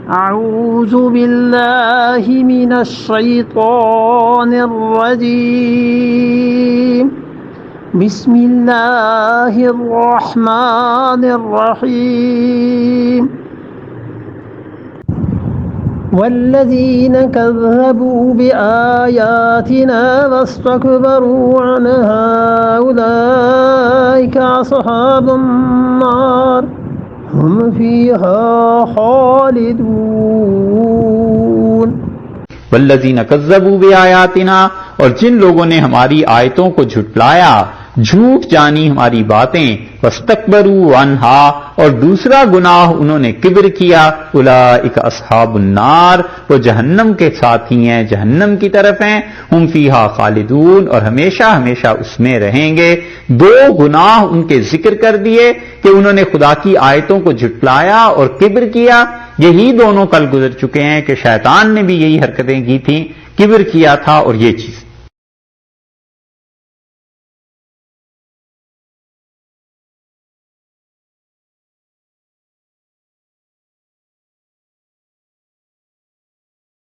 अऊज़ु बिल्लाहि मिनश शैतानिर रजीम बिस्मिल्लाहिर रहमानिर रहीम वल्लज़ीन कज़्ज़बू बिआयातिना वस्तकबरू अन्हा उलाइका अस्हाबुन नार हुम फ़ीहा खालिदून। वल्लज़ीन कज़्ज़बू बिआयातिना, और जिन लोगों ने हमारी आयतों को झुटलाया, झूठ जानी हमारी बातें, वस्तकबरू अन्हा, और दूसरा गुनाह उन्होंने किब्र किया, उलाइका अस्हाबुन नार, वो जहन्नम के साथी हैं, जहन्नम की तरफ हैं, हुम फीहा खालिदून, और हमेशा हमेशा उसमें रहेंगे। दो गुनाह उनके जिक्र कर दिए कि उन्होंने खुदा की आयतों को झुटलाया और किब्र किया। यही दोनों कल गुजर चुके हैं कि शैतान ने भी यही हरकतें की थी, किब्र किया था और ये चीज।